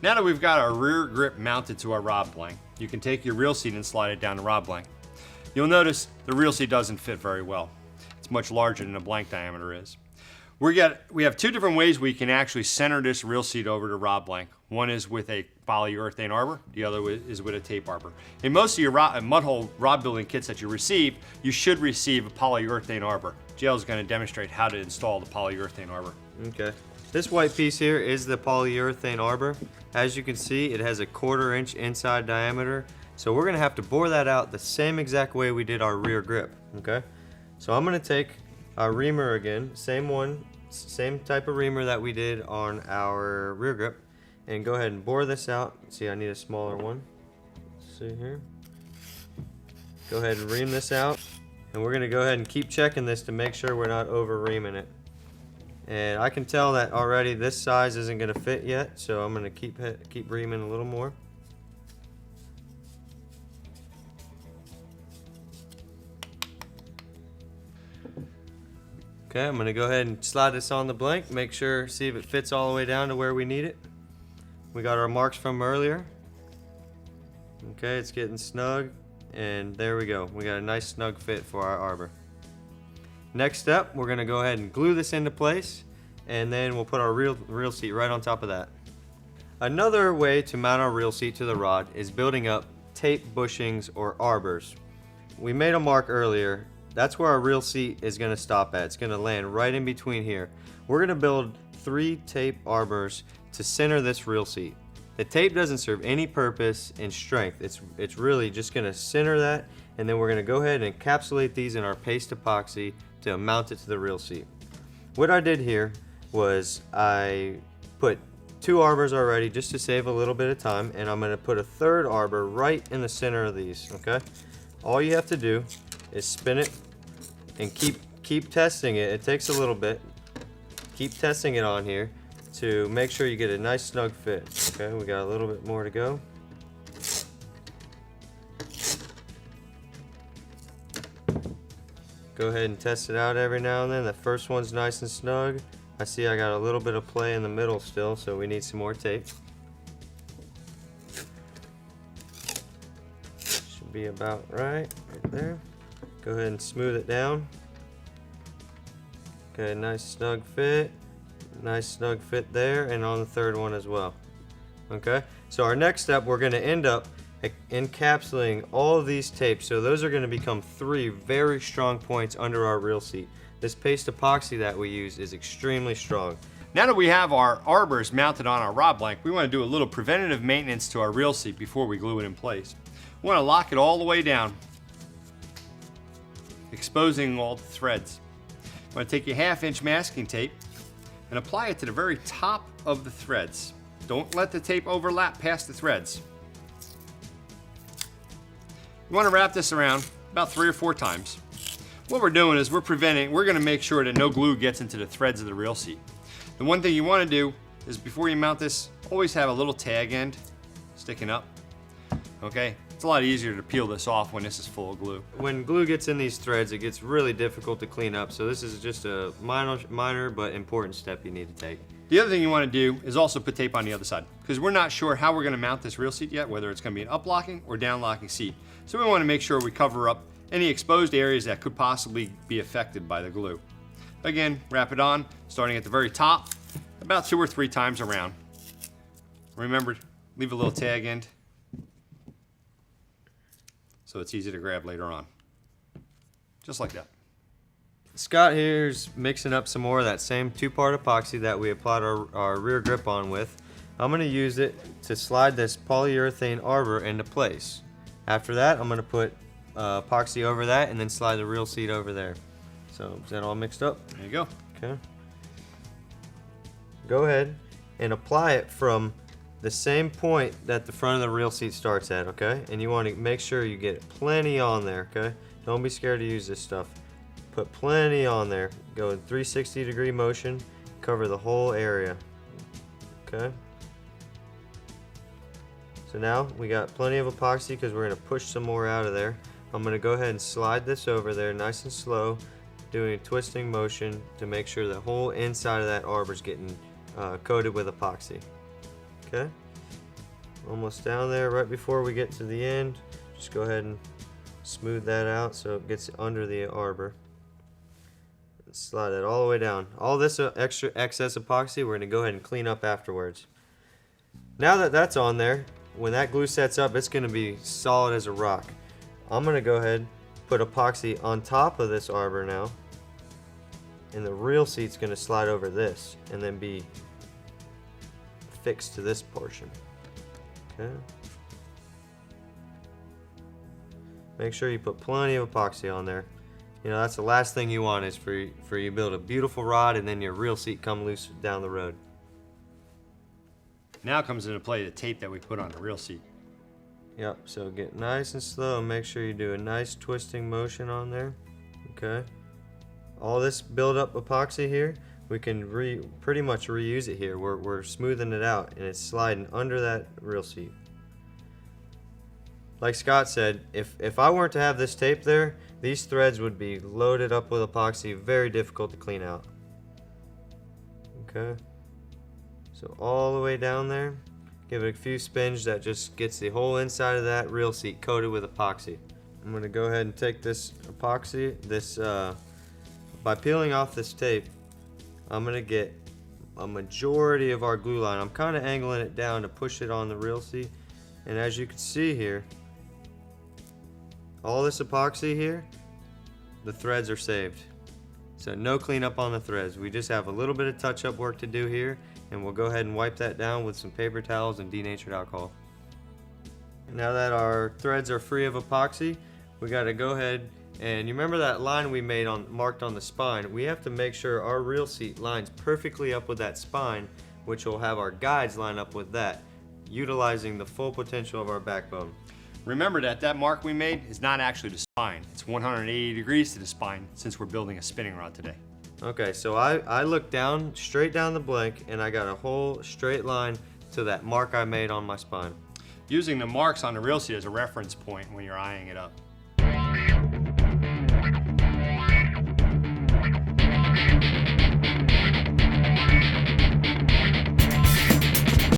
Now that we've got our rear grip mounted to our rod blank, you can take your reel seat and slide it down the rod blank. You'll notice the reel seat doesn't fit very well. It's much larger than the blank diameter is. We have two different ways we can actually center this reel seat over the rod blank. One is with a polyurethane arbor, the other is with a tape arbor. In most of your mud hole rod building kits that you receive, you should receive a polyurethane arbor. J.L is going to demonstrate how to install the polyurethane arbor. Okay. This white piece here is the polyurethane arbor. As you can see, it has a 1/4 inch inside diameter. So we're going to have to bore that out the same exact way we did our rear grip. Okay. So I'm going to take our reamer again, same one, same type of reamer that we did on our rear grip, and go ahead and bore this out. See, I need a smaller one. Let's see here. Go ahead and ream this out, and we're going to go ahead and keep checking this to make sure we're not over reaming it. And I can tell that already this size isn't going to fit yet, so I'm going to keep reaming a little more. Okay, I'm going to go ahead and slide this on the blank, make sure, see if it fits all the way down to where we need it. We got our marks from earlier. Okay, it's getting snug, and there we go. We got a nice snug fit for our arbor. Next step, we're going to go ahead and glue this into place, and then we'll put our reel seat right on top of that. Another way to mount our reel seat to the rod is building up tape bushings or arbors. We made a mark earlier. That's where our reel seat is going to stop at. It's going to land right in between here. We're going to build 3 tape arbors to center this reel seat. The tape doesn't serve any purpose in strength. It's really just going to center that, and then we're going to go ahead and encapsulate these in our paste epoxy to mount it to the reel seat. What I did here was I put 2 arbors already just to save a little bit of time, and I'm going to put a 3rd arbor right in the center of these. Okay, all you have to do is spin it and keep testing it. It takes a little bit. Keep testing it on here to make sure you get a nice snug fit. Okay, we got a little bit more to go. Go ahead and test it out every now and then. The first one's nice and snug. I see I got a little bit of play in the middle still, so we need some more tape. Should be about right there. Go ahead and smooth it down. Okay, nice snug fit. Nice snug fit there, and on the 3rd one as well. Okay, so our next step, we're going to end up encapsulating all of these tapes. So those are going to become 3 very strong points under our reel seat. This paste epoxy that we use is extremely strong. Now that we have our arbors mounted on our rod blank, we want to do a little preventative maintenance to our reel seat before we glue it in place. We want to lock it all the way down, exposing all the threads. I'm going to take your 1/2 inch masking tape and apply it to the very top of the threads. Don't let the tape overlap past the threads. You want to wrap this around about 3 or 4 times. What we're doing is we're going to make sure that no glue gets into the threads of the reel seat. The one thing you want to do is before you mount this, always have a little tag end sticking up. Okay? It's a lot easier to peel this off when this is full of glue. When glue gets in these threads, it gets really difficult to clean up, so this is just a minor but important step you need to take. The other thing you want to do is also put tape on the other side, because we're not sure how we're going to mount this reel seat yet, whether it's going to be an up-locking or down-locking seat. So we want to make sure we cover up any exposed areas that could possibly be affected by the glue. Again, wrap it on, starting at the very top, about 2 or 3 times around. Remember, leave a little tag end so it's easy to grab later on. Just like that. Scott here's mixing up some more of that same 2-part epoxy that we applied our rear grip on with. I'm going to use it to slide this polyurethane arbor into place. After that, I'm going to put epoxy over that and then slide the reel seat over there. So is that all mixed up? There you go. Okay. Go ahead and apply it from the same point that the front of the reel seat starts at, okay? And you want to make sure you get plenty on there, okay? Don't be scared to use this stuff. Put plenty on there. Go in 360-degree motion, cover the whole area, okay? So now we got plenty of epoxy because we're going to push some more out of there. I'm going to go ahead and slide this over there nice and slow, doing a twisting motion to make sure the whole inside of that arbor is getting coated with epoxy. Okay, Almost down there. Right before we get to the end, just go ahead and smooth that out so it gets under the arbor. And slide it all the way down. All this extra excess epoxy we're going to go ahead and clean up afterwards. Now that that's on there, when that glue sets up, it's going to be solid as a rock. I'm going to go ahead and put epoxy on top of this arbor now. And the real seat's going to slide over this and then be fixed to this portion. Okay. Make sure you put plenty of epoxy on there. You know, that's the last thing you want is for you to build a beautiful rod and then your real seat come loose down the road. Now comes into play the tape that we put on the real seat. Yep, so get nice and slow and make sure you do a nice twisting motion on there. Okay. All this build up epoxy here, we can pretty much reuse it here. We're smoothing it out and it's sliding under that real seat. Like Scott said, if I weren't to have this tape there, these threads would be loaded up with epoxy, very difficult to clean out. Okay. So all the way down there, give it a few spins that just gets the whole inside of that real seat coated with epoxy. I'm going to go ahead and take this epoxy, by peeling off this tape, I'm going to get a majority of our glue line. I'm kind of angling it down to push it on the real seat. And as you can see here, all this epoxy here, the threads are saved. So no cleanup on the threads. We just have a little bit of touch-up work to do here, and we'll go ahead and wipe that down with some paper towels and denatured alcohol. Now that our threads are free of epoxy, we got to go ahead and you remember that line we made marked on the spine. We have to make sure our real seat lines perfectly up with that spine, which will have our guides line up with that, utilizing the full potential of our backbone. Remember that mark we made is not actually the spine. It's 180 degrees to the spine since we're building a spinning rod today. Okay, so I looked down, straight down the blank, and I got a whole straight line to that mark I made on my spine. Using the marks on the real seat as a reference point when you're eyeing it up.